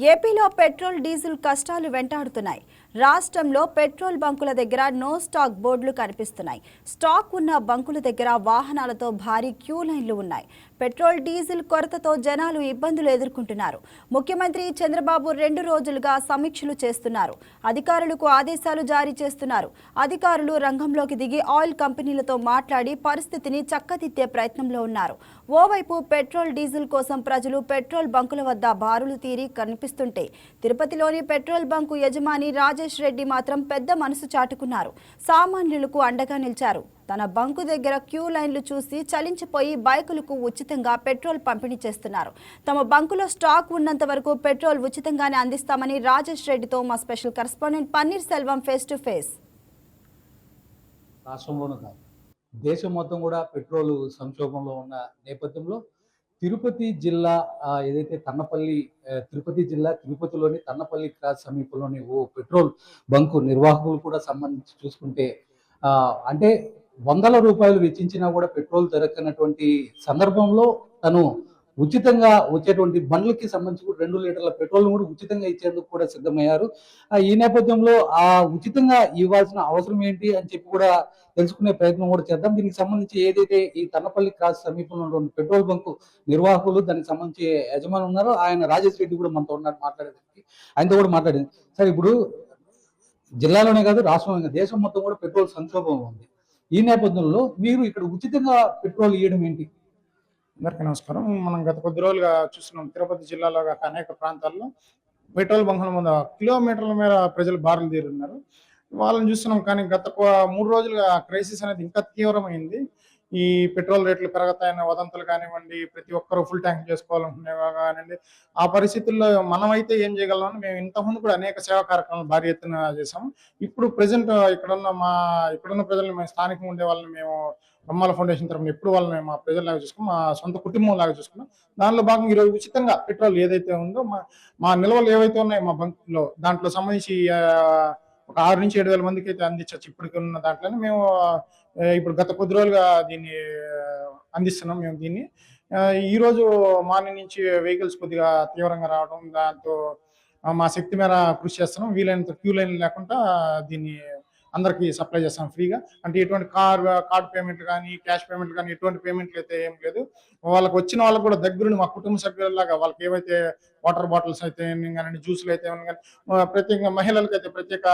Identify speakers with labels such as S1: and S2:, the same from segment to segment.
S1: ఏపీలో petrol diesel కష్టాలు వెంటాడుతున్నాయి. రాష్ట్రంలో పెట్రోల్ బంకుల దగ్గర నో స్టాక్ బోర్డులు కనిపిస్తున్నాయి. స్టాక్ ఉన్న బంకుల దగ్గర వాహనాలతో భారీ క్యూ లైన్లు ఉన్నాయి. పెట్రోల్ డీజిల్ కొరతతో జనాలు ఇబ్బందులు ఎదుర్కొంటున్నారు. ముఖ్యమంత్రి చంద్రబాబు 2 రోజులుగా సమీక్షలు చేస్తున్నారు. అధికారులకు ఆదేశాలు జారీ చేస్తున్నారు. అధికారులు రంగంలోకి దిగి ఆయిల్ కంపెనీలతో మాట్లాడి పరిస్థితిని చక్కదిద్దే ప్రయత్నంలో ఉన్నారు. ఓవైపు పెట్రోల్ డీజిల్ కోసం ప్రజలు పెట్రోల్ బంకుల వద్ద బారులు తీరి కనిపిస్తుంటే తిరుపతిలోని పెట్రోల్ బంకు యజమాని రాజేష్ రెడ్డి మాత్రం పెద్ద మనసు చాటుకున్నారు. సామాన్యులకు అండగా నిలిచారు. తన బంకు దగ్గర క్యూ లైన్లు చూసి చలించిపోయి బైకులకు ఉచితంగా పెట్రోల్ పంపిణీ చేస్తున్నారు. తమ బంకులో స్టాక్ ఉన్నంత వరకు పెట్రోల్ ఉచితంగానే అందిస్తామని రాజేష్ రెడ్డితో మా special correspondent paneer Selvam face to face.
S2: రాష్ట్రంలోనూ కాదు, దేశం మొత్తం కూడా పెట్రోల్ సంక్షోభంలో ఉన్న నేపథ్యంలో తిరుపతి జిల్లా ఏదైతే తిరుపతి జిల్లా తిరుపతిలోని తన్నపల్లి క్రాస్ సమీపంలోని ఓ పెట్రోల్ బంకు నిర్వాహకులు కూడా సంబంధించి చూసుకుంటే అంటే వందల రూపాయలు వెచ్చించినా కూడా పెట్రోల్ దొరకనటువంటి సందర్భంలో తను ఉచితంగా వచ్చేటువంటి బండ్లకి సంబంధించి 2 లీటర్ల పెట్రోల్ కూడా ఉచితంగా ఇచ్చేందుకు కూడా సిద్ధమయ్యారు. ఈ నేపథ్యంలో ఆ ఉచితంగా ఇవ్వాల్సిన అవసరం ఏంటి అని చెప్పి కూడా తెలుసుకునే ప్రయత్నం కూడా చేద్దాం. దీనికి సంబంధించి ఏదైతే ఈ తన్నపల్లి క్రాస్ సమీపంలో ఉన్నటువంటి పెట్రోల్ బంకు నిర్వాహకులు దానికి సంబంధించి యజమాని ఉన్నారో ఆయన రాజేష్ రెడ్డి కూడా మనతో ఉన్నారు మాట్లాడేదానికి. ఆయనతో కూడా మాట్లాడింది. సరే, ఇప్పుడు జిల్లాలోనే కాదు, రాష్ట్రంలో దేశం మొత్తం కూడా పెట్రోల్ సంక్షోభం ఉంది. ఈ నేపథ్యంలో మీరు ఇక్కడ ఉచితంగా పెట్రోల్ ఇవ్వడం ఏంటి?
S3: అందరికీ నమస్కారం. మనం గత కొద్ది రోజులుగా చూస్తున్నాం, తిరుపతి జిల్లాలో అనేక ప్రాంతాల్లో పెట్రోల్ బంకుల ముందు కిలోమీటర్ల మేర ప్రజలు బారులు తీరున్నారు. వాళ్ళని చూస్తున్నాం. కానీ గత 3 రోజులుగా క్రైసిస్ అనేది ఇంకా తీవ్రమైంది. ఈ పెట్రోల్ రేట్లు పెరుగుతాయన్న వదంతులు కానివ్వండి, ప్రతి ఒక్కరూ ఫుల్ ట్యాంక్ చేసుకోవాలనుకునే కానివ్వండి, ఆ పరిస్థితుల్లో మనమైతే ఏం చేయగలమని మేము ఇంతకుముందు కూడా అనేక సేవా కార్యక్రమాలు భారీ ఎత్తున చేసాము. ఇప్పుడు ప్రజెంట్ ఇక్కడున్న ప్రజలను మేము స్థానికంగా ఉండే వాళ్ళని మేము బ్రహ్మాల ఫౌండేషన్ తరఫున ఎప్పుడు వాళ్ళని మా ప్రజల్లాగా చూసుకుని మా సొంత కుటుంబం లాగా చూసుకున్నాం. దానిలో భాగంగా ఈరోజు ఉచితంగా పెట్రోల్ ఏదైతే ఉందో మా నిల్వలు ఏవైతే ఉన్నాయో మా బంకులో దాంట్లో సంబంధించి ఒక 6 నుంచి 7 వేల మందికి అయితే అందించవచ్చు. ఇప్పటికి ఉన్న దాంట్లోనే మేము ఇప్పుడు గత కొద్ది రోజులుగా దీన్ని అందిస్తున్నాం. మేము దీన్ని ఈ రోజు మార్నింగ్ నుంచి వెహికల్స్ కొద్దిగా తీవ్రంగా రావడం, దాంతో మా శక్తి మేర కృషి చేస్తున్నాం. వీలైనంత క్యూ లైన్ లేకుండా దీన్ని అందరికీ సప్లై చేస్తాం ఫ్రీగా. అంటే ఎటువంటి కార్డ్ పేమెంట్లు కానీ, క్యాష్ పేమెంట్లు కానీ ఎటువంటి పేమెంట్లు అయితే ఏం లేదు. వాళ్ళకి వచ్చిన వాళ్ళకు కూడా దగ్గరుండి మా కుటుంబ సభ్యులలాగా వాళ్ళకి ఏవైతే వాటర్ బాటిల్స్ అయితే కానీ, జ్యూసులు అయితే కానీ, ప్రత్యేకంగా మహిళలకు అయితే ప్రత్యేక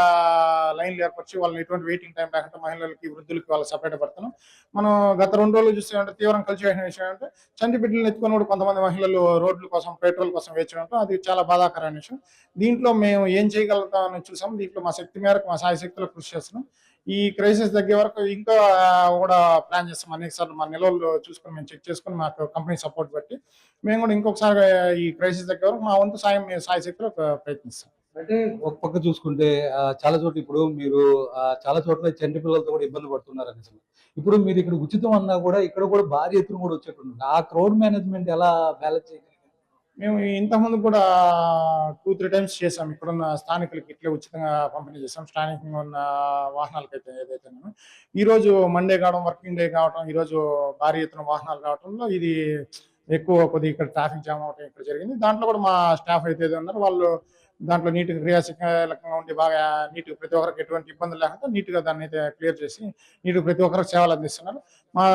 S3: లైన్లు ఏర్పరిచి వాళ్ళని ఎటువంటి వెయిటింగ్ టైం లేకుండా మహిళలకి, వృద్ధులకి వాళ్ళకి సపరేట్ పడుతున్నాం. మనం గత 2 రోజులు చూస్తే తీవ్రం కలిసివేసిన విషయం అంటే చంటి బిడ్డలను ఎత్తుకొని కూడా కొంతమంది మహిళలు రోడ్ల కోసం పెట్రోల్ కోసం వేచి ఉండటం, అది చాలా బాధాకరమైన విషయం. దీంట్లో మేము ఏం చేయగలుగుతామని చూసాం. దీంట్లో మా శక్తి మేరకు మా సాయశక్తులు కృషి చేస్తున్నాం. ఈ క్రైసిస్ తగ్గే వరకు ఇంకా కూడా ప్లాన్ చేస్తాం. అనేక సార్లు మా నిల్వలు చూసుకొని మేము చెక్ చేసుకుని మాకు కంపెనీ సపోర్ట్ బట్టి మేము కూడా ఇంకొకసారి ఈ క్రైసిస్ తగ్గే వరకు మా వంతు సాయం సాయశక్తిలో ప్రయత్నిస్తాం.
S2: అంటే ఒక పక్క చూసుకుంటే చాలా చోట్ల ఇప్పుడు మీరు చాలా చోట్ల చంటి పిల్లలతో కూడా ఇబ్బంది పడుతున్నారు అనేసి. ఇప్పుడు మీరు ఇక్కడ ఉచితం అన్నా కూడా ఇక్కడ కూడా భారీ ఎత్తున కూడా వచ్చేട്ടുണ്ട്. ఆ క్రౌడ్ మేనేజ్మెంట్ ఎలా బ్యాలెన్స్ చేయగలిగారు?
S3: మేము ఇంతకుముందు కూడా 2-3 టైమ్స్ చేసాం. ఇక్కడున్న స్థానికులకి ఇట్లే ఉచితంగా పంపిణీ చేసాం. స్థానికంగా ఉన్న వాహనాలకైతే ఏదైతే ఈరోజు మండే కావడం, వర్కింగ్ డే కావడం, ఈరోజు భారీ ఎత్తున వాహనాలు రావడంలో ఇది ఎక్కువ కొద్దిగా ఇక్కడ ట్రాఫిక్ జామ్ అవడం ఇక్కడ జరిగింది. దాంట్లో కూడా మా స్టాఫ్ అయితే ఉన్నారో వాళ్ళు దాంట్లో నీట్గా క్రియాశీలకంగా ఉండి బాగా నీట్గా ప్రతి ఒక్కరికి ఎటువంటి ఇబ్బందులు లేకుండా నీట్గా దాన్ని అయితే క్లియర్ చేసి నీట్గా ప్రతి ఒక్కరికి సేవలు అందిస్తున్నారు. మా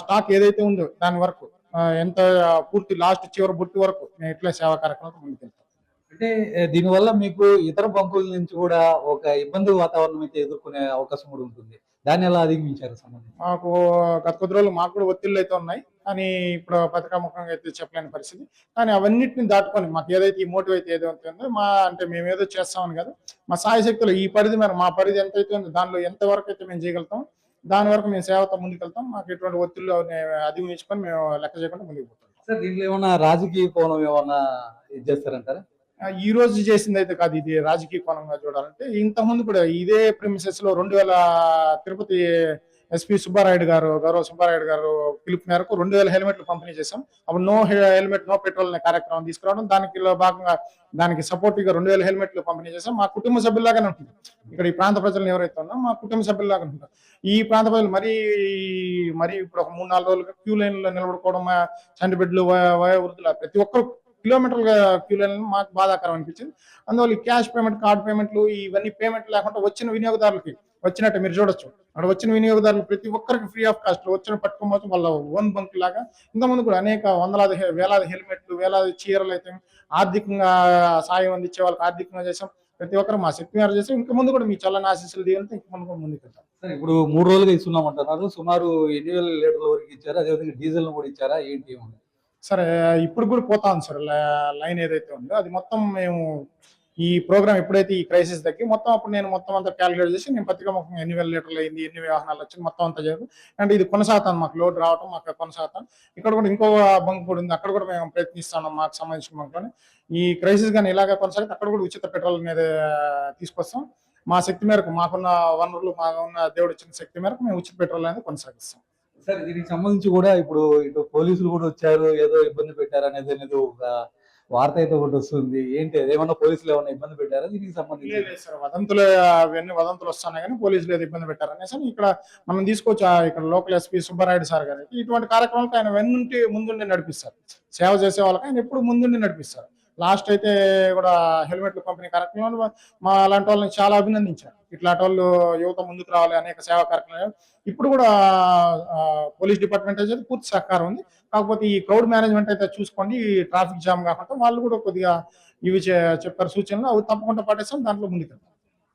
S3: స్టాక్ ఏదైతే ఉందో దాని వరకు ఎంత పూర్తి లాస్ట్ చివరి బుట్టి వరకు నేను ఇట్లా సేవా కార్యక్రమాలకు ముందుకెళ్తాను.
S2: అంటే దీనివల్ల మీకు ఇతర బంకుల నుంచి కూడా ఒక ఇబ్బంది వాతావరణం అయితే ఎదుర్కొనే అవకాశం కూడా ఉంటుంది. దాన్ని ఎలా అధిగమించారు?
S3: మాకు గత కొద్ది రోజులు మాకు కూడా ఒత్తిళ్ళు అయితే ఉన్నాయి. కానీ ఇప్పుడు పథకాముఖంగా అయితే చెప్పలేని పరిస్థితి. కానీ అవన్నిటిని దాటుకొని మాకు ఏదైతే ఈ మోటివ్ అయితే ఏదైతే ఉందో అంటే మేము ఏదో చేస్తామని కాదు, మా సాయశక్తులు ఈ పరిధి మేర మా పరిధి ఎంతైతే ఉందో దానిలో ఎంతవరకు అయితే మేము చేయగలుగుతాం దాని వరకు మేము సేవతో ముందుకెళ్తాం. మాకు ఎటువంటి ఒత్తిళ్ళు అధిగమించుకొని మేము లెక్క చేయకుండా ముందుకు పోతాం.
S2: సార్, దీంట్లో ఏమన్నా రాజకీయ కోణం ఏమన్నా ఇది చేస్తారంటారా?
S3: ఈ రోజు చేసింది అయితే కాదు, ఇది రాజకీయ కోణంగా చూడాలంటే ఇంతకుముందు కూడా ఇదే ప్రిమిసెస్ లో 2000 తిరుపతి ఎస్పీ సుబ్బారాయుడు గారు, గౌరవ సుబ్బారాయుడు గారు పిలుపు మేరకు 2000 హెల్మెట్లు పంపిణీ చేశాం. అప్పుడు నో హెల్మెట్ నో పెట్రోల్ అనే కార్యక్రమం తీసుకురావడం, దానిలో భాగంగా దానికి సపోర్టివ్ గా 2000 హెల్మెట్లు పంపిణీ చేశాం. మా కుటుంబ సభ్యుల్లాగానే ఉంటుంది. ఇక్కడ ఈ ప్రాంత ప్రజలను ఎవరైతే ఉన్నారో మా కుటుంబ సభ్యుల్లాగా ఉంటారు. ఈ ప్రాంత ప్రజలు మరి ఇప్పుడు ఒక 3-4 రోజులుగా క్యూ లైన్ లో నిలబడుకోవడం, చంటి బిడ్డలు, వయోవృద్ధులు ప్రతి ఒక్కరు కిలోమీటర్ల క్యూ లైన్ మాకు బాధాకరం అనిపించింది. అందువల్ల ఈ క్యాష్ పేమెంట్, కార్డ్ పేమెంట్లు ఇవన్నీ పేమెంట్ లేకుండా వచ్చిన వినియోగదారులకి వచ్చినట్టు మీరు చూడొచ్చు. అక్కడ వచ్చిన వినియోగదారులు ప్రతి ఒక్కరికి ఫ్రీ ఆఫ్ కాస్ట్ వచ్చిన పట్టుకోవచ్చు. వాళ్ళ ఓన్ బంక్ లాగా ఇంతకుముందు కూడా అనేక వందలాది వేలాది హెల్మెట్లు, వేలాది చీరలు అయితే ఆర్థికంగా సాయం అందించే వాళ్ళకి ఆర్థికంగా చేసాం. ప్రతి ఒక్కరు మా శక్తి మేర చేసాం. ఇంకా ముందు కూడా మీ చల్లని ఆశీస్సులు దీవెనతో ఇంక ముందు కూడా ముందుకు వెళ్తాం.
S2: సరే, ఇప్పుడు 3 రోజులుగా ఇస్తున్నామంటున్నారు. సుమారు ఎన్ని వేల లీటర్ల వరకు ఇచ్చారు? అదేవిధంగా డీజిల్‌ను కూడా ఇచ్చారా? ఏంటి ఏమని?
S3: సరే, ఇప్పుడు కూడా పోతా ఉంది సార్ లైన్ ఏదైతే ఉందో అది మొత్తం మేము ఈ ప్రోగ్రామ్ ఎప్పుడైతే ఈ క్రైసిస్ తగ్గి మొత్తం అప్పుడు నేను మొత్తం అంతా క్యాలిక్యులేట్ చేసి నేను పత్రికాముఖంగా ఎన్ని వేల లీటర్లు అయింది, ఎన్ని వాహనాలు వచ్చింది మొత్తం అంతా చేయదు. అంటే ఇది కొనసాగుతాను, మాకు లోడ్ రావటం మాకు కొనసాగుతాం. ఇక్కడ కూడా ఇంకో బంక్ కూడా ఉంది, అక్కడ కూడా మేము ప్రయత్నిస్తున్నాం మాకు సంబంధించిన బంక్లోనే. ఈ క్రైసిస్ కానీ ఇలాగే కొనసాగితే అక్కడ కూడా ఉచిత పెట్రోల్ అనేది తీసుకొస్తాం. మా శక్తి మేరకు మాకున్న వనరులు, మాకున్న దేవుడు ఇచ్చిన శక్తి మేరకు మేము ఉచిత పెట్రోల్ అనేది కొనసాగిస్తాం.
S2: సరే, దీనికి సంబంధించి కూడా ఇప్పుడు ఇటు పోలీసులు కూడా వచ్చారు, ఏదో ఇబ్బంది పెట్టారు అనేది ఒక వార్త అయితే ఒకటి వస్తుంది. ఏంటి అదేమన్నా పోలీసులు ఏమన్నా ఇబ్బంది పెట్టారా దీనికి సంబంధించి?
S3: లేదు సార్, వదంతులు అవన్నీ వదంతులు వస్తున్నాయి కానీ పోలీసులు ఏదో ఇబ్బంది పెట్టారనేసి ఇక్కడ మనం తీసుకోవచ్చు. ఇక్కడ లోకల్ ఎస్పీ సుబ్బారాయుడు సార్ గారికి ఇటువంటి కార్యక్రమాలకు ఆయన ముందుండి నడిపిస్తారు. సేవ చేసే వాళ్ళకి ఆయన ఎప్పుడు ముందుండి నడిపిస్తారు. లాస్ట్ అయితే కూడా హెల్మెట్లు పంపిణీ కార్యక్రమంలో మా అలాంటి వాళ్ళని చాలా అభినందించారు. ఇట్లాంటి వాళ్ళు యువత ముందుకు రావాలి, అనేక సేవా కార్యక్రమాలు. ఇప్పుడు కూడా పోలీస్ డిపార్ట్మెంట్ అయితే పూర్తి సహకారం ఉంది. కాకపోతే ఈ క్రౌడ్ మేనేజ్మెంట్ అయితే చూసుకోండి, ఈ ట్రాఫిక్ జామ్ కాకుండా వాళ్ళు కూడా కొద్దిగా ఇవి చెప్పారు సూచనలు, అవి తప్పకుండా పాటిస్తాం, దాంట్లో ముందుకు.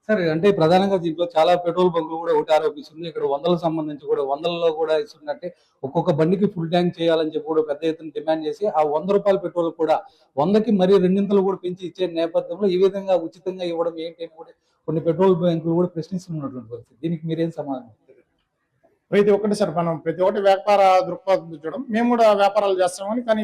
S2: సరే, అంటే ప్రధానంగా దీంట్లో చాలా పెట్రోల్ బంకులు కూడా ఒకటి ఆరోపిస్తుంది. ఇక్కడ వందలకు సంబంధించి కూడా వందలలో కూడా ఇస్తున్నట్టే ఒక్కొక్క బండికి ఫుల్ ట్యాంక్ చేయాలని చెప్పి కూడా పెద్ద ఎత్తున డిమాండ్ చేసి ఆ ₹100 పెట్రోల్ కూడా 100కి మరీ రెండింతలు కూడా పెంచి ఇచ్చే నేపథ్యంలో ఈ విధంగా ఉచితంగా ఇవ్వడం ఏంటి అని కూడా కొన్ని పెట్రోల్ బ్యాంకులు కూడా ప్రశ్నిస్తున్నటువంటి పరిస్థితి. దీనికి మీరేం సమాధానం?
S3: ప్రతి ఒక్కటి సార్, మనం ప్రతి ఒక్కటి వ్యాపార దృక్పథం చూడడం. మేము కూడా వ్యాపారాలు చేస్తామని, కానీ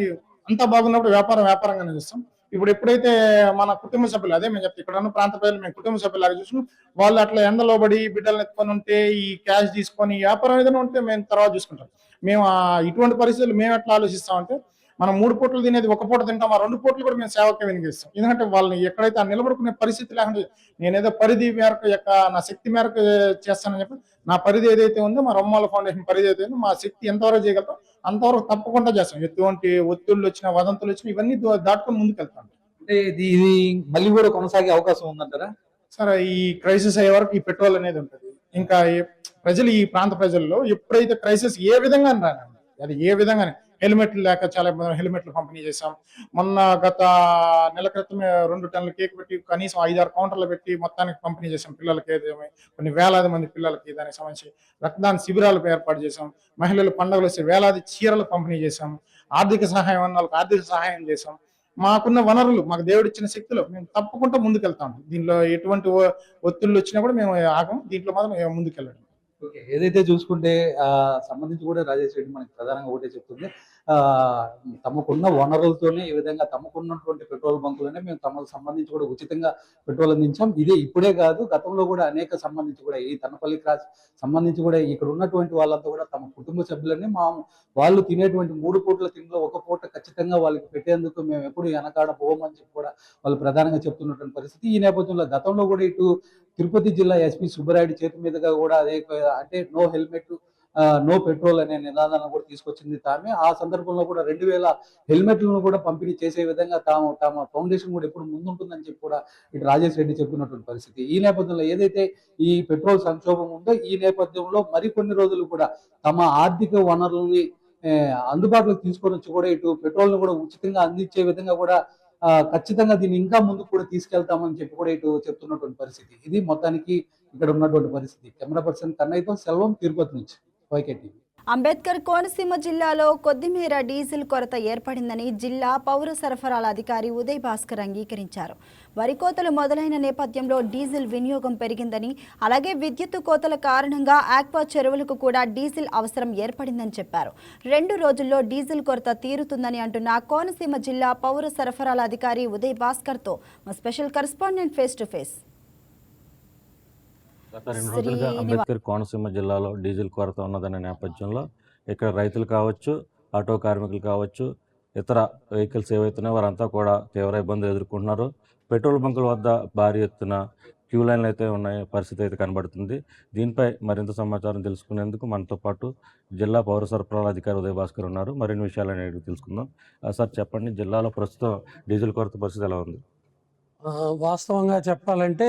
S3: అంతా బాగున్నప్పుడు వ్యాపారంగానే చేస్తాం. ఇప్పుడు ఎప్పుడైతే మన కుటుంబ సభ్యులు, అదే మేము చెప్తాం, ఇక్కడ ఉన్న ప్రాంత ప్రజలు మేము కుటుంబ సభ్యులాగా చూసుకున్నాం. వాళ్ళు అట్లా ఎండలో పడి బిడ్డలను ఎత్తుకొని ఉంటే ఈ క్యాష్ తీసుకొని వ్యాపారం ఏదైనా ఉంటే మేము తర్వాత చూసుకుంటాం. మేము ఇటువంటి పరిస్థితులు మేము ఎట్లా ఆలోచిస్తామంటే, మనం 3 పూటలు తినేది 1 పూట తింటాం, ఆ 2 పూటలు కూడా మేము సేవకే వినియోగిస్తాం. ఎందుకంటే వాళ్ళని ఎక్కడైతే నిలబడుకునే పరిస్థితి లేకుండా నేనేదో పరిధి మేరకు నా శక్తి మేరకు చేస్తానని చెప్పి నా పరిధి ఏదైతే ఉందో, మా రొమ్మాల ఫౌండేషన్ పరిధి ఏదైతే ఉందో, మా శక్తి ఎంతవరకు చేయగలుగుతాం అంతవరకు తప్పకుండా చేస్తాం. ఎటువంటి ఒత్తిళ్ళు వచ్చినా, వదంతులు వచ్చినా ఇవన్నీ దాటుకొని ముందుకు వెళ్తాం.
S2: అంటే ఇది మళ్ళీ కూడా కొనసాగే అవకాశం ఉందంటారా?
S3: సరే, ఈ క్రైసిస్ అయ్యే వరకు ఈ పెట్రోల్ అనేది ఉంటుంది. ఇంకా ప్రజలు, ఈ ప్రాంత ప్రజల్లో ఎప్పుడైతే క్రైసిస్ ఏ విధంగా రానండి, అది ఏ విధంగా హెల్మెట్లు లేక చాలా ఇబ్బంది, హెల్మెట్లు పంపిణీ చేశాం. మొన్న గత నెల క్రితమే 2 టన్నుల కేక్ పెట్టి కనీసం 5-6 కౌంటర్లు పెట్టి మొత్తానికి పంపిణీ చేశాం. పిల్లలకి కొన్ని వేలాది మంది పిల్లలకి దానికి సంబంధించి రక్తదాన శిబిరాలు ఏర్పాటు చేశాం. మహిళలు పండుగలు వస్తే వేలాది చీరలు పంపిణీ చేశాం. ఆర్థిక సహాయం అన్న వాళ్ళకి ఆర్థిక సహాయం చేశాం. మాకున్న వనరులు, మాకు దేవుడిచ్చిన శక్తిలో మేము తప్పకుండా ముందుకెళ్తాం. దీనిలో ఎటువంటి ఒత్తిళ్ళు వచ్చినా కూడా మేము ఆగం. దీంట్లో మాత్రం ముందుకెళ్ళడం.
S2: ఓకే. ఏదైతే చూసుకుంటే సంబంధించి కూడా రాజేష్ రెడ్డి మనకి ప్రధానంగా ఒకటే చెప్తుంది. తమకున్న వనరులతోనే ఈ విధంగా తమకున్నటువంటి పెట్రోల్ బంకులనే మేము తమకు సంబంధించి కూడా ఉచితంగా పెట్రోల్ అందించాం. ఇదే ఇప్పుడే కాదు, గతంలో కూడా అనేక సంబంధించి కూడా ఈ తన్నపల్లి క్రాస్ సంబంధించి కూడా ఇక్కడ ఉన్నటువంటి వాళ్ళంతా కూడా తమ కుటుంబ సభ్యులని వాళ్ళు తినేటువంటి 3 పూట్ల తిండిలో 1 పూట ఖచ్చితంగా వాళ్ళకి పెట్టేందుకు మేము ఎప్పుడు వెనకాడ పోమని చెప్పి కూడా వాళ్ళు ప్రధానంగా చెప్తున్నటువంటి పరిస్థితి. ఈ నేపథ్యంలో గతంలో కూడా ఇటు తిరుపతి జిల్లా ఎస్పీ సుబ్బరాయుడు చేతి మీదుగా కూడా అదే, అంటే నో హెల్మెట్ నో పెట్రోల్ అనే నినాదాన్ని కూడా తీసుకొచ్చింది తామే. ఆ సందర్భంలో కూడా 2000 హెల్మెట్లను కూడా పంపిణీ చేసే విధంగా తమ ఫౌండేషన్ కూడా ఎప్పుడు ముందుంటుందని చెప్పి కూడా ఇటు రాజేష్ రెడ్డి చెప్పినటువంటి పరిస్థితి. ఈ నేపథ్యంలో ఏదైతే ఈ పెట్రోల్ సంక్షోభం ఉందో, ఈ నేపథ్యంలో మరికొన్ని రోజులు కూడా తమ ఆర్థిక వనరుల్ని అందుబాటులోకి తీసుకొని వచ్చి కూడా ఇటు పెట్రోల్ ను కూడా ఉచితంగా అందించే విధంగా కూడా ఖచ్చితంగా దీన్ని ఇంకా ముందుకు కూడా తీసుకెళ్తామని చెప్పి కూడా ఇటు చెప్తున్నటువంటి పరిస్థితి. ఇది మొత్తానికి ఇక్కడ ఉన్నటువంటి పరిస్థితి. కెమెరా పర్సన్ కన్నయ్యతో సెల్వం, తిరుపతి నుంచి వైకే టీవీ.
S1: అంబేద్కర్ కోనసీమ జిల్లాలో కొద్దిమేర డీజిల్ కొరత ఏర్పడిందని జిల్లా పౌర సరఫరాల అధికారి ఉదయ్ భాస్కర్ అంగీకరించారు. వరి కోతలు మొదలైన నేపథ్యంలో డీజిల్ వినియోగం పెరిగిందని, అలాగే విద్యుత్ కోతల కారణంగా ఆక్వా చెరువులకు కూడా డీజిల్ అవసరం ఏర్పడిందని చెప్పారు. 2 రోజుల్లో డీజిల్ కొరత తీరుతుందని అంటున్న కోనసీమ జిల్లా పౌర సరఫరాల అధికారి ఉదయ్ భాస్కర్తో మా special correspondent face to face.
S4: గత 2 రోజులుగా అంబేద్కర్ కోనసీమ జిల్లాలో డీజిల్ కొరత ఉన్నదనే నేపథ్యంలో ఇక్కడ రైతులు కావచ్చు, ఆటో కార్మికులు కావచ్చు, ఇతర వెహికల్స్ ఏవైతున్నాయో వారంతా కూడా తీవ్ర ఇబ్బందులు ఎదుర్కొంటున్నారు. పెట్రోల్ బంకుల వద్ద భారీ ఎత్తున క్యూ లైన్లు అయితే ఉన్నాయి పరిస్థితి అయితే కనబడుతుంది. దీనిపై మరింత సమాచారం తెలుసుకునేందుకు మనతో పాటు జిల్లా పౌర సరఫరాల అధికారి ఉదయ్ భాస్కర్ ఉన్నారు. మరిన్ని విషయాలను అడిగి తెలుసుకుందాం. సార్ చెప్పండి, జిల్లాలో ప్రస్తుతం డీజిల్ కొరత పరిస్థితి ఎలా ఉంది?
S5: వాస్తవంగా చెప్పాలంటే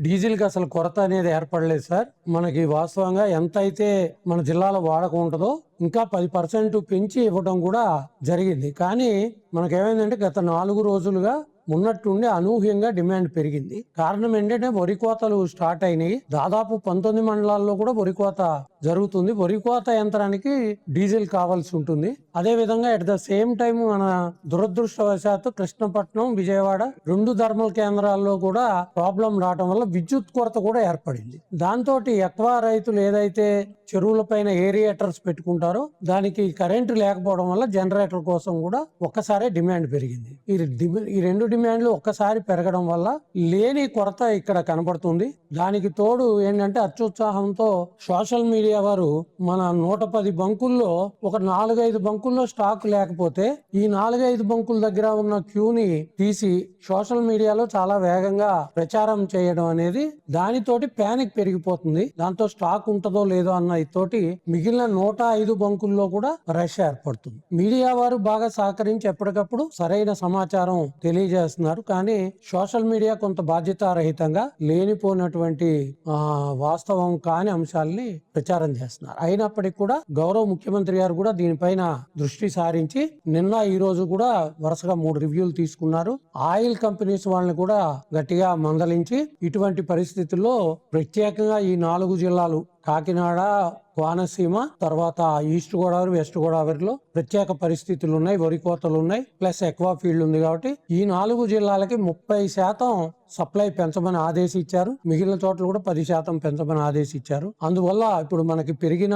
S5: డీజిల్కి అసలు కొరత అనేది ఏర్పడలేదు సార్. మనకి వాస్తవంగా ఎంత అయితే మన జిల్లాలో వాడకం ఉంటుందో ఇంకా 10% పెంచి ఇవ్వడం కూడా జరిగింది. కానీ మనకేమైందంటే గత 4 రోజులుగా ఉన్నట్టుండి అనూహ్యంగా డిమాండ్ పెరిగింది. కారణం ఏంటంటే వరి కోతలు స్టార్ట్ అయినాయి. దాదాపు 19 మండలాల్లో కూడా వరి కోత జరుగుతుంది. వరి కోత యంత్రానికి డీజిల్ కావాల్సి ఉంటుంది. అదే విధంగా ఎట్ ద సేమ్ టైం మన దురదృష్టవశాత్తు కృష్ణపట్నం, విజయవాడ 2 థర్మల్ కేంద్రాల్లో కూడా ప్రాబ్లం రావడం వల్ల విద్యుత్ కొరత కూడా ఏర్పడింది. దాంతో ఎక్కువ రైతులు ఏదైతే చెరువుల పైన ఏరియేటర్స్ పెట్టుకుంటారో దానికి కరెంటు లేకపోవడం వల్ల జనరేటర్ కోసం కూడా ఒక్కసారి డిమాండ్ పెరిగింది. ఈ 2 డిమాండ్లు ఒక్కసారి పెరగడం వల్ల లేని కొరత ఇక్కడ కనబడుతుంది. దానికి తోడు ఏంటంటే అత్యుత్సాహంతో సోషల్ మీడియా వారు మన 110 బంకుల్లో ఒక 4-5 బంకుల్లో స్టాక్ లేకపోతే ఈ 4-5 బంకుల దగ్గర ఉన్న క్యూని తీసి సోషల్ మీడియాలో చాలా వేగంగా ప్రచారం చేయడం అనేది దానితోటి ప్యానిక్ పెరిగిపోతుంది. దాంతో స్టాక్ ఉంటుందో లేదో అన్న తోటి మిగిలిన 105 బంకుల్లో కూడా రష్ ఏర్పడుతుంది. మీడియా వారు బాగా సహకరించి ఎప్పటికప్పుడు సరైన సమాచారం తెలియజేస్తున్నారు. కానీ సోషల్ మీడియా కొంత బాధ్యతారహితంగా లేనిపోయినటువంటి వాస్తవం కాని అంశాలని ప్రచారం చేస్తున్నారు. అయినప్పటికీ కూడా గౌరవ ముఖ్యమంత్రి గారు కూడా దీనిపైన దృష్టి సారించి నిన్న ఈ రోజు కూడా వరుసగా 3 రివ్యూలు తీసుకున్నారు. ఆయిల్ కంపెనీస్ వాళ్ళని కూడా గట్టిగా మందలించి ఇటువంటి పరిస్థితుల్లో ప్రత్యేకంగా ఈ 4 జిల్లాలు కాకినాడ, కోనసీమ, తర్వాత ఈస్ట్ గోదావరి, వెస్ట్ గోదావరిలో ప్రత్యేక పరిస్థితులు ఉన్నాయి. వరి కోతలు ఉన్నాయి, ప్లస్ ఎక్వా ఫీల్డ్ ఉంది. కాబట్టి ఈ 4 జిల్లాలకి 30% సప్లై పెంచమని ఆదేశించారు. మిగిలిన చోట్ల కూడా 10% పెంచమని ఆదేశించారు. అందువల్ల ఇప్పుడు మనకి పెరిగిన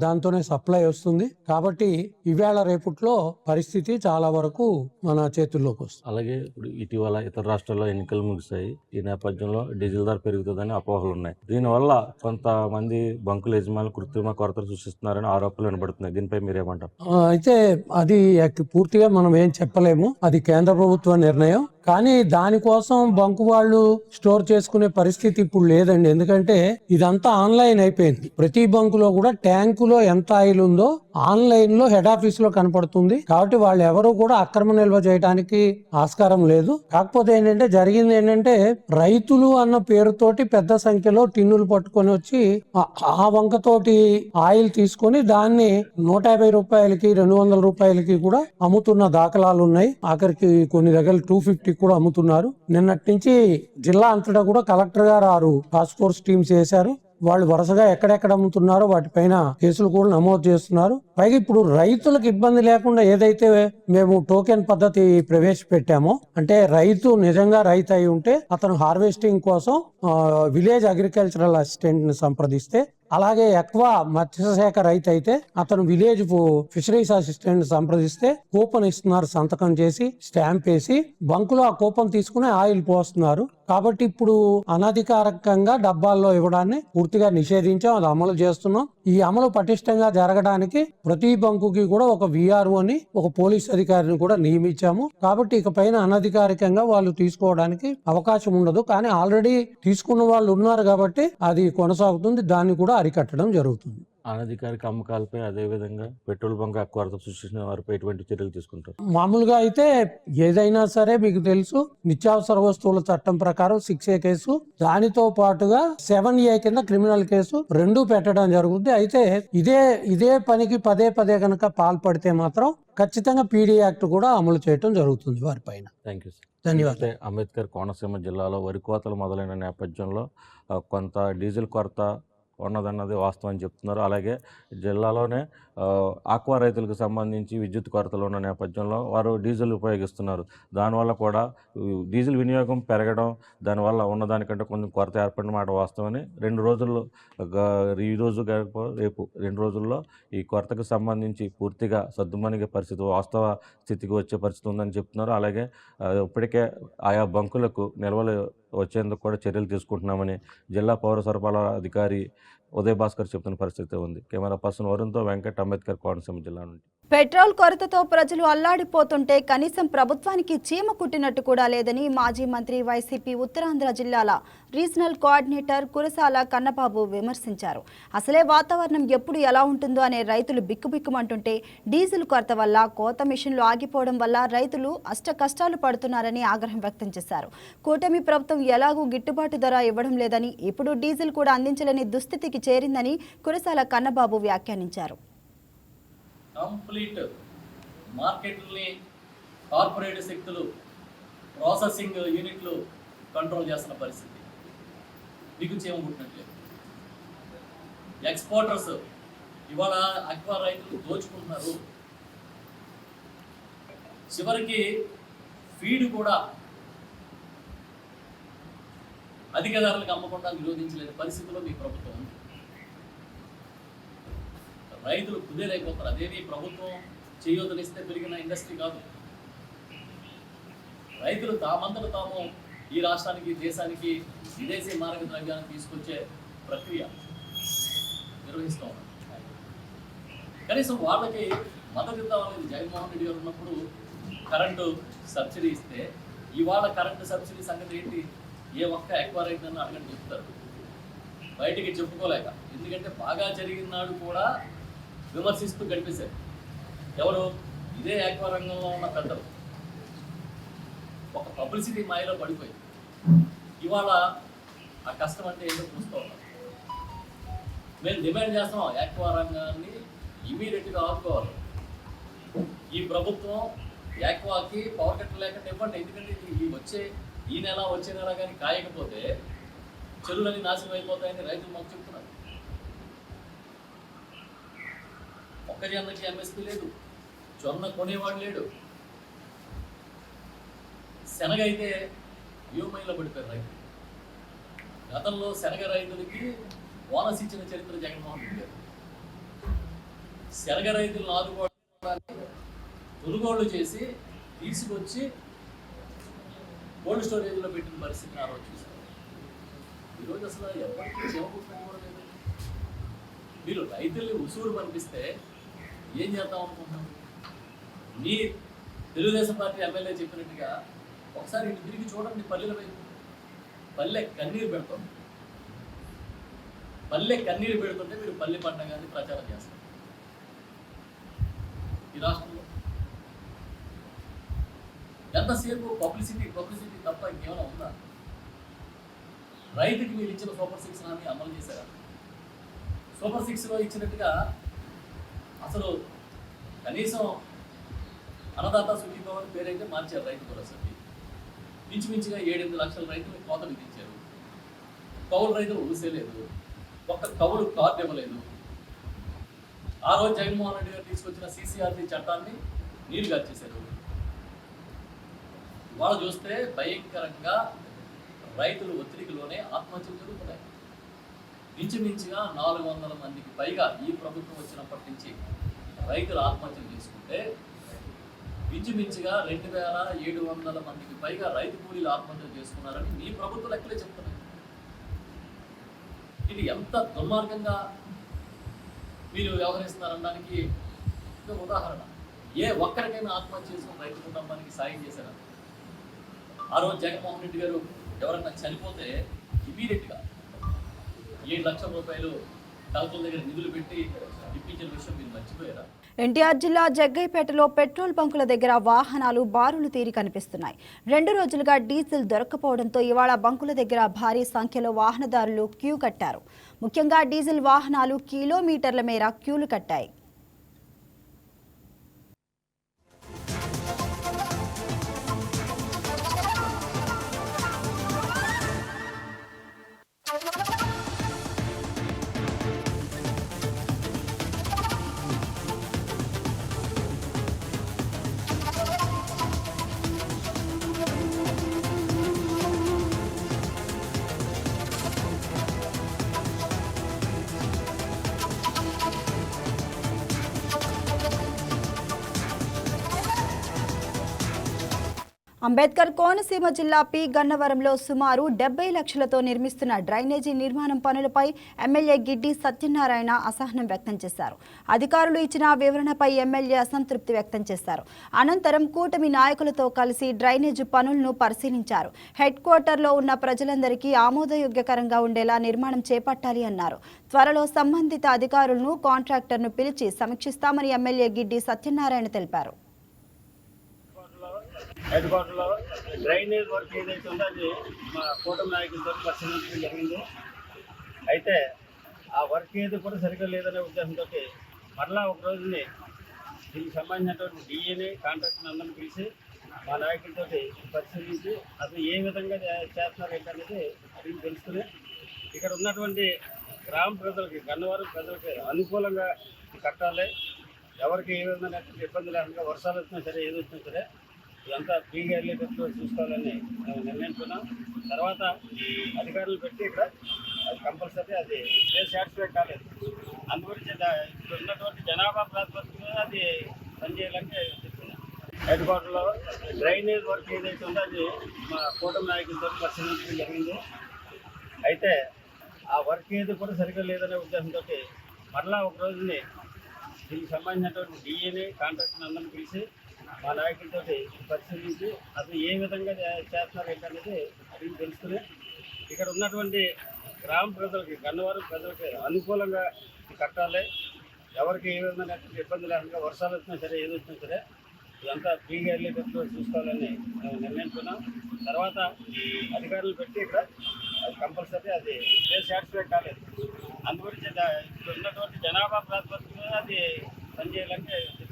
S5: దాంతోనే సప్లై వస్తుంది. కాబట్టి ఈవేళ రేపట్లో పరిస్థితి చాలా వరకు మన చేతుల్లోకి వస్తుంది.
S4: అలాగే ఇప్పుడు ఇటీవల ఇతర రాష్ట్రాల్లో ఎన్నికలు ముగిశాయి. ఈ నేపథ్యంలో డీజిల్ ధర పెరుగుతుందని అపోహలు ఉన్నాయి. దీనివల్ల కొంతమంది బంకుల యజమానులు కృత్రిమ కొరతలు సృష్టిస్తున్నారని ఆరోపణలు వినబడుతున్నాయి. దీనిపై మీరేమంటారు?
S5: అయితే అది పూర్తిగా మనం ఏం చెప్పలేము. అది కేంద్ర ప్రభుత్వ నిర్ణయం. కానీ దానికోసం బంకు వాళ్ళు స్టోర్ చేసుకునే పరిస్థితి ఇప్పుడు లేదండి. ఎందుకంటే ఇదంతా ఆన్లైన్ అయిపోయింది. ప్రతి బంకులో కూడా ట్యాంకులో ఎంత ఆయిల్ ఉందో ఆన్లైన్ లో హెడ్ ఆఫీస్ లో కనపడుతుంది. కాబట్టి వాళ్ళు ఎవరు కూడా అక్రమ నిల్వ చేయడానికి ఆస్కారం లేదు. కాకపోతే ఏంటంటే జరిగింది ఏంటంటే రైతులు అన్న పేరుతోటి పెద్ద సంఖ్యలో టిన్నులు పట్టుకొని వచ్చి ఆ వంకతోటి ఆయిల్ తీసుకొని దాన్ని 150 రూపాయలకి 200 రూపాయలకి కూడా అమ్ముతున్న దాఖలాలు ఉన్నాయి. ఆఖరికి కొన్ని దగ్గర 250 కూడా అమ్ముతున్నారు. నిన్నటి నుంచి జిల్లా అంతటా కూడా కలెక్టర్ గారు 6 టాస్క్ ఫోర్స్ టీమ్స్ వేశారు. వాళ్ళు వరుసగా ఎక్కడెక్కడ అమ్ముతున్నారో వాటిపైన కేసులు కూడా నమోదు చేస్తున్నారు. పైగా ఇప్పుడు రైతులకు ఇబ్బంది లేకుండా ఏదైతే మేము టోకెన్ పద్ధతి ప్రవేశపెట్టామో, అంటే రైతు నిజంగా రైతు అయి ఉంటే అతను హార్వెస్టింగ్ కోసం విలేజ్ అగ్రికల్చరల్ అసిస్టెంట్ ని సంప్రదిస్తే, అలాగే ఎక్కువ మత్స్యశాఖ రైతు అయితే అతను విలేజ్ ఫిషరీస్ అసిస్టెంట్ సంప్రదిస్తే కూపన్ ఇస్తున్నారు. సంతకం చేసి స్టాంప్ వేసి బంకులో ఆ కూపన్ తీసుకుని ఆయిల్ పోస్తున్నారు. కాబట్టి ఇప్పుడు అనధికారికంగా డబ్బాల్లో ఇవ్వడాన్ని పూర్తిగా నిషేధించాం. అది అమలు చేస్తున్నాం. ఈ అమలు పటిష్టంగా జరగడానికి ప్రతి బంకుకి కూడా ఒక విఆర్ఓ అని ఒక పోలీస్ అధికారిని కూడా నియమించాము. కాబట్టి ఇక పైన అనధికారికంగా వాళ్ళు తీసుకోవడానికి అవకాశం ఉండదు. కానీ ఆల్రెడీ తీసుకున్న వాళ్ళు ఉన్నారు కాబట్టి అది కొనసాగుతుంది. దాన్ని కూడా అరికట్టడం జరుగుతుంది.
S4: అనధికారిక అమ్మకాలపై అదేవిధంగా పెట్రోల్ బంక్ కొరత సృష్టించిన వారిపై ఎటువంటి చర్యలు తీసుకుంటారు?
S5: మామూలుగా అయితే ఏదైనా సరే మీకు తెలుసు, నిత్యావసర వస్తువుల చట్టం ప్రకారం 6A కేసు, దానితో పాటుగా 7A కింద క్రిమినల్ కేసు 2 పెట్టడం జరుగుతుంది. అయితే ఇదే పనికి పదే కనుక పాల్పడితే మాత్రం ఖచ్చితంగా పీడీ యాక్ట్ కూడా అమలు చేయడం జరుగుతుంది వారిపైన.
S4: Thank you sir.
S5: ధన్యవాదాలు.
S4: అంబేద్కర్ కోనసీమ జిల్లాలో వరి కోతలు మొదలైన నేపథ్యంలో కొంత డీజిల్ కొరత ఉన్నదన్నది వాస్తవం చెప్తున్నారు. అలాగే జిల్లాలోనే ఆక్వా రైతులకు సంబంధించి విద్యుత్ కొరతలు ఉన్న నేపథ్యంలో వారు డీజిల్ ఉపయోగిస్తున్నారు. దానివల్ల కూడా డీజిల్ వినియోగం పెరగడం, దానివల్ల ఉన్నదానికంటే కొంచెం కొరత ఏర్పడిన మాట వాస్తవని 2 రోజుల్లో ఈరోజు రేపు 2 రోజుల్లో ఈ కొరతకు సంబంధించి పూర్తిగా సద్దుమణిగే పరిస్థితి, వాస్తవ స్థితికి వచ్చే పరిస్థితి ఉందని చెప్తున్నారు. అలాగే ఇప్పటికే ఆయా బంకులకు నిల్వలు వచ్చేందుకు కూడా చర్యలు తీసుకుంటున్నామని జిల్లా పౌర సరఫరాల అధికారి ఉదయ్ భాస్కర్ చెప్తున్న పరిస్థితి ఉంది. కెమెరా పర్సన్ వరుణ్తో వెంకట్, అంబేద్కర్ కోనసీమ జిల్లా నుండి.
S1: పెట్రోల్ కొరతతో ప్రజలు అల్లాడిపోతుంటే కనీసం ప్రభుత్వానికి చీమ కుట్టినట్టు కూడా లేదని మాజీ మంత్రి వైసీపీ ఉత్తరాంధ్ర జిల్లాల రీజనల్ కోఆర్డినేటర్ కురసాల కన్నబాబు విమర్శించారు. అసలే వాతావరణం ఎప్పుడు ఎలా ఉంటుందో అనే రైతులు బిక్కుబిక్కుమంటుంటే డీజిల్ కొరత వల్ల కోత మిషన్లు ఆగిపోవడం వల్ల రైతులు కష్టాలు పడుతున్నారని ఆగ్రహం వ్యక్తం చేశారు. కూటమి ప్రభుత్వం ఎలాగూ గిట్టుబాటు ధర ఇవ్వడం లేదని, ఇప్పుడు డీజిల్ కూడా అందించలేని దుస్థితికి చేరిందని కురసాల కన్నబాబు వ్యాఖ్యానించారు.
S6: కంప్లీట్ మార్కెట్ని కార్పొరేట్ శక్తులు, ప్రాసెసింగ్ యూనిట్లు కంట్రోల్ చేస్తున్న పరిస్థితి. మీకు చేయమనుకుంటున్నట్లేదు. ఎక్స్పోర్టర్స్ ఇవాళ అక్వా రైతులు దోచుకుంటున్నారు. చివరికి ఫీడ్ కూడా అధిక ధరలకు అమ్మకుండా నిరోధించలేని పరిస్థితిలో మీ ప్రభుత్వం ఉంది. రైతులు కుదేరైపోతారు. అదేమి ప్రభుత్వం చేయొద్దనిస్తే పెరిగిన ఇండస్ట్రీ కాదు. రైతులు తామంతట తాము ఈ రాష్ట్రానికి, దేశానికి విదేశీ మారక ద్రవ్యాన్ని తీసుకొచ్చే ప్రక్రియ నిర్వహిస్తూ ఉన్నారు. కనీసం వాళ్ళకి మద్దతు ఇద్దామనేది జగన్మోహన్ రెడ్డి గారు ఉన్నప్పుడు కరెంటు సబ్సిడీ ఇస్తే, ఇవాళ కరెంటు సబ్సిడీ సంగతి ఏంటి? ఏ ఒక్క ఎక్వా రైతునన్నా అడగని చెప్తారు, బయటికి చెప్పుకోలేక. ఎందుకంటే బాగా జరిగిన నాడు కూడా విమర్శిస్తూ గడిపేశారు. ఎవరు? ఇదే ఆక్వా రంగంలో ఉన్న పెద్దలు. ఒక పబ్లిసిటీ మాయలో పడిపోయి ఇవాళ ఆ కష్టం అంటే ఏంటో చూస్తూ ఉన్నారు. మేము డిమాండ్ చేస్తాం, ఆక్వా రంగాన్ని ఇమీడియట్గా ఆదుకోవాలి. ఈ ప్రభుత్వం ఆక్వాకి పవర్ కట్ లేకుండా ఇవ్వండి. ఎందుకంటే ఈ నెల వచ్చే నెల కానీ కాయకపోతే చెరువులన్నీ నాశనం అయిపోతాయని రైతులు మాకు చెప్తున్నారు. మొక్కజొన్నకి ఎంఎస్పీ లేదు, జొన్న కొనేవాడు లేడు. శనగ అయితే యూమైలో పడిపోయారు రైతులు. గతంలో శనగ రైతులకి బోనస్ ఇచ్చిన చరిత్ర జగన్మోహన్ రెడ్డి గారు. శనగ రైతులను ఆదుకోవడానికి కొనుగోళ్లు చేసి తీసుకొచ్చి కోల్డ్ స్టోరేజ్లో పెట్టిన పరిస్థితిని ఆ రోజు చూశారు. ఈరోజు అసలు ఎవరికి చెమకుట్టినట్టు కూడా లేదు. మీరు రైతుల్ని ఉసూరు పంపిస్తే ఏం చేద్దాం అనుకుంటున్నాం? మీ తెలుగుదేశం పార్టీ ఎమ్మెల్యే చెప్పినట్టుగా ఒకసారి ఇటు తిరిగి చూడండి. పల్లెల వైపు పల్లె కన్నీరు పెడతాం. పల్లె కన్నీరు పెడుతుంటే మీరు పల్లె పండగని ప్రచారం చేస్తారు. ఈ రాష్ట్రంలో ఎంతసేపు పబ్లిసిటీ తప్ప ఇంకేమైనా ఉందా? రైతుకి మీరు ఇచ్చిన సూపర్ 6 హామీ అమలు చేశారా? సూపర్ 6లో ఇచ్చినట్టుగా అసలు కనీసం అన్నదాత సుఖీభవ అని పేరైతే మార్చారు రైతు భరోసాకి. మించుమించుగా 7-8 లక్షల రైతులకు కోత విధించారు. కౌలు రైతులు ఊసేలేదు, ఒక్క కౌలు కార్డు ఇవ్వలేదు. ఆ రోజు జగన్మోహన్ రెడ్డి గారు తీసుకొచ్చిన CCRT చట్టాన్ని నీళ్లు గార్చేశారు. వాళ్ళు చూస్తే భయంకరంగా రైతులు ఒత్తిడిలోనే ఆత్మహత్యలు జరుగుతున్నాయి. మించుమించుగా 400 మందికి పైగా ఈ ప్రభుత్వం వచ్చినప్పటి నుంచి రైతులు ఆత్మహత్యలు చేసుకుంటే, మించుమించుగా 2700 మందికి పైగా రైతు కూలీలు ఆత్మహత్యలు చేసుకున్నారని మీ ప్రభుత్వ లెక్కలే చెప్తున్నాయి. ఇది ఎంత దుర్మార్గంగా మీరు వ్యవహరిస్తున్నారనడానికి ఒక ఉదాహరణ. ఏ ఒక్కరికైనా ఆత్మహత్య చేసుకుని రైతు కుటుంబానికి సాయం చేశారా? ఆ రోజు జగన్మోహన్ రెడ్డి గారు ఎవరన్నా చనిపోతే ఇమీడియట్గా 7 లక్షల రూపాయలు కలెక్టర్ దగ్గర నిధులు పెట్టి ఇప్పించిన విషయం మీరు మర్చిపోయారా?
S1: ఎన్టీఆర్ జిల్లా జగ్గైపేటలో పెట్రోల్ బంకుల దగ్గర వాహనాలు బారులు తీరి కనిపిస్తున్నాయి. 2 రోజులుగా డీజిల్ దొరక్కపోవడంతో ఇవాళ బంకుల దగ్గర భారీ సంఖ్యలో వాహనదారులు క్యూ కట్టారు. ముఖ్యంగా డీజిల్ వాహనాలు కిలోమీటర్ల మేర క్యూలు కట్టాయి. అంబేద్కర్ కోనసీమ జిల్లా పి గన్నవరంలో సుమారు 70 లక్షలతో నిర్మిస్తున్న డ్రైనేజీ నిర్మాణం పనులపై ఎమ్మెల్యే గిడ్డి సత్యనారాయణ అసహనం వ్యక్తం చేశారు. అధికారులు ఇచ్చిన వివరణపై ఎమ్మెల్యే అసంతృప్తి వ్యక్తం చేశారు. అనంతరం కూటమి నాయకులతో కలిసి డ్రైనేజీ పనులను పరిశీలించారు. హెడ్ క్వార్టర్లో ఉన్న ప్రజలందరికీ ఆమోదయోగ్యకరంగా ఉండేలా నిర్మాణం చేపట్టాలి అన్నారు. త్వరలో సంబంధిత అధికారులను కాంట్రాక్టర్ను పిలిచి సమీక్షిస్తామని ఎమ్మెల్యే గిడ్డి సత్యనారాయణ తెలిపారు.
S7: హెడ్ క్వార్టర్లో డ్రైనేజ్ వర్క్ ఏదైతే ఉందో అది మా కూటమి నాయకులతో పరిశీలించడం జరిగింది. అయితే ఆ వర్క్ ఏది కూడా సరిగ్గా లేదనే ఉద్దేశంతో మరలా ఒక రోజుని దీనికి సంబంధించినటువంటి డిఏని కాంట్రాక్టర్ అందరిని పిలిచి మా నాయకులతో పరిశీలించి అసలు ఏ విధంగా చేస్తున్నారు ఏంటనేది అడిగి తెలుసుకుని ఇక్కడ ఉన్నటువంటి గ్రామ ప్రజలకి గన్నవరం ప్రజలకి అనుకూలంగా కట్టాలి, ఎవరికి ఏ విధంగా ఇబ్బంది లేకుండా వర్షాలు వచ్చినా సరే ఏది వచ్చినా సరే ఇదంతా ఫ్రీగా వెళ్ళేటట్టు చూసుకోవాలని మేము నిర్ణయించుకున్నాం. తర్వాత అధికారులు పెట్టి ఇక్కడ అది కంపల్సరీ అది సాటిస్ఫై కాలేదు. అందుగురించి ఇప్పుడు ఉన్నటువంటి జనాభా ప్రాతిపదికన అది పనిచేయాలని చెప్తున్నాం. హెడ్ క్వార్టర్లో డ్రైనేజ్ వర్క్ ఏదైతే ఉందో అది మా కూటమి నాయకులతో పరిశీలించడం జరిగింది. అయితే ఆ వర్క్ ఏది కూడా సరిగ్గా లేదనే ఉద్దేశంతో మరలా ఒక రోజుని దీనికి సంబంధించినటువంటి డిఏని కాంట్రాక్టర్ అందరిని పిలిచి మా నాయకులతో పరిశీలించి అసలు ఏ విధంగా చేస్తున్నారు ఏంటనేది అడిగి తెలుసుకుని ఇక్కడ ఉన్నటువంటి గ్రామ ప్రజలకి గన్నవరం ప్రజలకి అనుకూలంగా కట్టాలి, ఎవరికి ఏ విధంగా ఇబ్బంది లేకుండా వర్షాలు వచ్చినా సరే ఏది వచ్చినా సరే ఇదంతా ఫ్రీగా వెళ్ళేటట్టు చూసుకోవాలని మేము నిర్ణయించుకున్నాం. తర్వాత అధికారులు పెట్టి ఇక్కడ అది కంపల్సరీ అది సాటిస్ఫై కాలేదు. అందుగురించి ఇప్పుడు ఉన్నటువంటి జనాభా ప్రాతిపదికన అది పనిచేయాలని చెప్తున్నాం.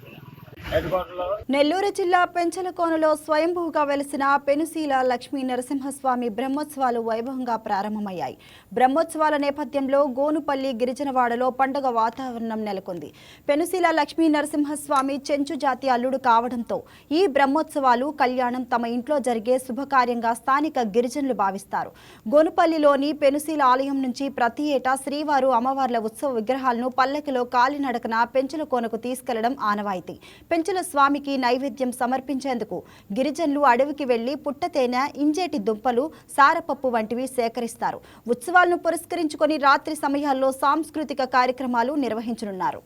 S7: హెడ్ క్వార్టర్లో
S1: నెల్లూరు జిల్లా పెంచలకోనలో స్వయంభూగా వెలిసిన పెనుశీల లక్ష్మీ నరసింహస్వామి బ్రహ్మోత్సవాలు వైభవంగా ప్రారంభమయ్యాయి. బ్రహ్మోత్సవాల నేపథ్యంలో గోనుపల్లి గిరిజనవాడలో పండుగ వాతావరణం నెలకొంది. పెనుశీల లక్ష్మీ నరసింహస్వామి చెంచు జాతి అల్లుడు కావడంతో ఈ బ్రహ్మోత్సవాలు కళ్యాణం తమ ఇంట్లో జరిగే శుభకార్యంగా స్థానిక గిరిజనులు భావిస్తారు. గోనుపల్లిలోని పెనుశీల ఆలయం నుంచి ప్రతి ఏటా శ్రీవారు అమ్మవార్ల ఉత్సవ విగ్రహాలను పల్లకిలో కాలినడకన పెంచలకోనకు తీసుకెళ్లడం ఆనవాయితీ. పెంచుల స్వామికి నైవేద్యం సమర్పించేందుకు గిరిజనులు అడవికి వెళ్లి పుట్టతేనె, ఇంజేటి దుంపలు, సారపప్పు వంటివి సేకరిస్తారు. ఉత్సవాలను పురస్కరించుకొని రాత్రి సమయాల్లో సాంస్కృతిక కార్యక్రమాలు నిర్వహించనున్నారు.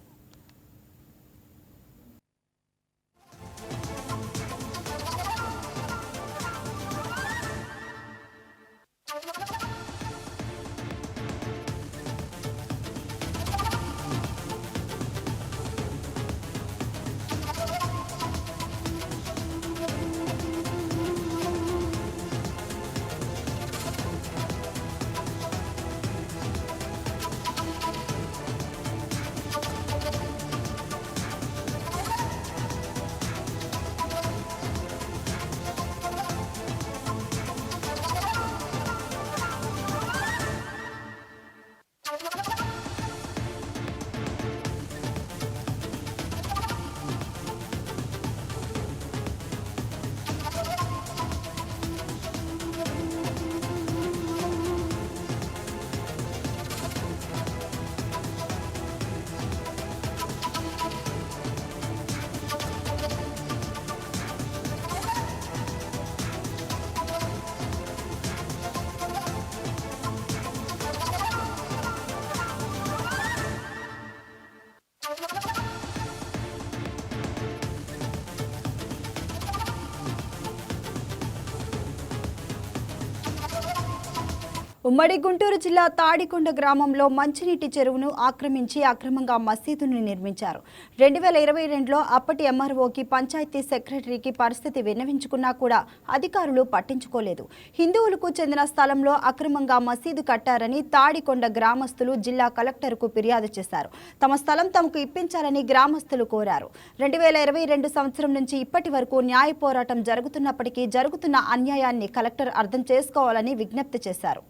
S1: ఉమ్మడి గుంటూరు జిల్లా తాడికొండ గ్రామంలో మంచినీటి చెరువును ఆక్రమించి అక్రమంగా మసీదును నిర్మించారు. 2022లో అప్పటి ఎంఆర్ఓకి పంచాయతీ సెక్రటరీకి పరిస్థితి విన్నవించుకున్నా కూడా అధికారులు పట్టించుకోలేదు. హిందువులకు చెందిన స్థలంలో అక్రమంగా మసీదు కట్టారని తాడికొండ గ్రామస్తులు జిల్లా కలెక్టర్కు ఫిర్యాదు చేశారు. తమ స్థలం తమకు ఇప్పించాలని గ్రామస్తులు కోరారు. 2022 సంవత్సరం నుంచి ఇప్పటి వరకు న్యాయ పోరాటం జరుగుతున్నప్పటికీ జరుగుతున్న అన్యాయాన్ని కలెక్టర్ అర్థం చేసుకోవాలని విజ్ఞప్తి చేశారు.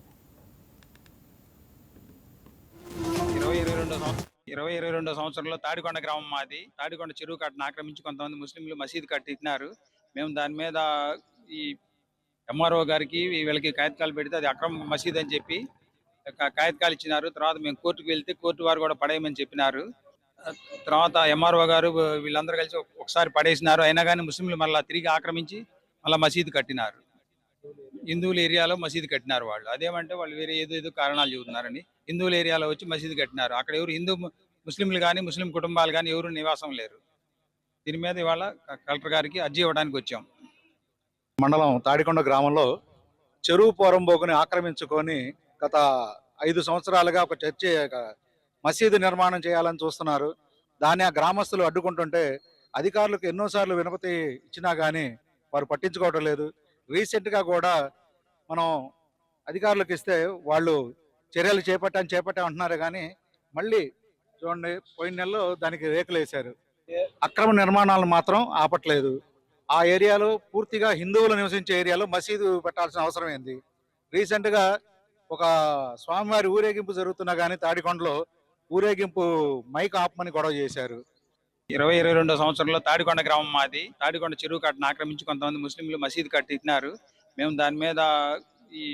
S8: 2022 సంవత్సరంలో తాడికొండ గ్రామం మాది. తాడికొండ చెరువు కట్టను ఆక్రమించి కొంతమంది ముస్లింలు మసీదు కట్టినారు. మేము దాని మీద ఈ ఎంఆర్ఓ గారికి వీళ్ళకి కాగితాలు పెడితే అది అక్రమ మసీదు అని చెప్పి కాగితాలు ఇచ్చినారు. తర్వాత మేము కోర్టుకు వెళ్తే కోర్టు వారు కూడా పడేయమని చెప్పినారు. తర్వాత ఎంఆర్ఓ గారు వీళ్ళందరూ కలిసి ఒకసారి పడేసినారు. అయినా కానీ ముస్లింలు మళ్ళీ తిరిగి ఆక్రమించి అలా మసీదు కట్టినారు. హిందువుల ఏరియాలో మసీదు కట్టినారు వాళ్ళు. అదేమంటే వాళ్ళు వేరే ఏదేదో కారణాలు చెబుతున్నారని హిందువుల ఏరియాలో వచ్చి మసీదు కట్టినారు. అక్కడ ఎవరు ముస్లింలు కానీ ముస్లిం కుటుంబాలు కానీ ఎవరు నివాసం లేరు. దీని మీద ఇవాళ కలెక్టర్ గారికి అర్జీ ఇవ్వడానికి వచ్చాం.
S9: మండలం తాడికొండ గ్రామంలో చెరువు పోరంబోకుని ఆక్రమించుకొని గత 5 సంవత్సరాలుగా ఒక మసీదు నిర్మాణం చేయాలని చూస్తున్నారు. దాన్ని ఆ గ్రామస్తులు అడ్డుకుంటుంటే అధికారులకు ఎన్నోసార్లు వినతి ఇచ్చినా కానీ వారు పట్టించుకోవటం లేదు. రీసెంట్గా కూడా మనం అధికారులకు ఇస్తే వాళ్ళు చర్యలు చేపట్టాం అంటున్నారు కానీ మళ్ళీ చూడండి పోయిన నెలలో దానికి రేకులు వేశారు. అక్రమ నిర్మాణాలను మాత్రం ఆపట్లేదు. ఆ ఏరియాలో పూర్తిగా హిందువులు నివసించే ఏరియాలో మసీదు పెట్టాల్సిన అవసరం ఏంది? రీసెంట్గా ఒక స్వామివారి ఊరేగింపు జరుగుతున్నా కానీ తాడికొండలో ఊరేగింపు మైక్ ఆపమని గొడవ చేశారు.
S8: 2022 సంవత్సరంలో తాడికొండ గ్రామం మాది. తాడికొండ చెరువు కట్టను ఆక్రమించి కొంతమంది ముస్లింలు మసీదు కట్టినారు. మేము దాని మీద ఈ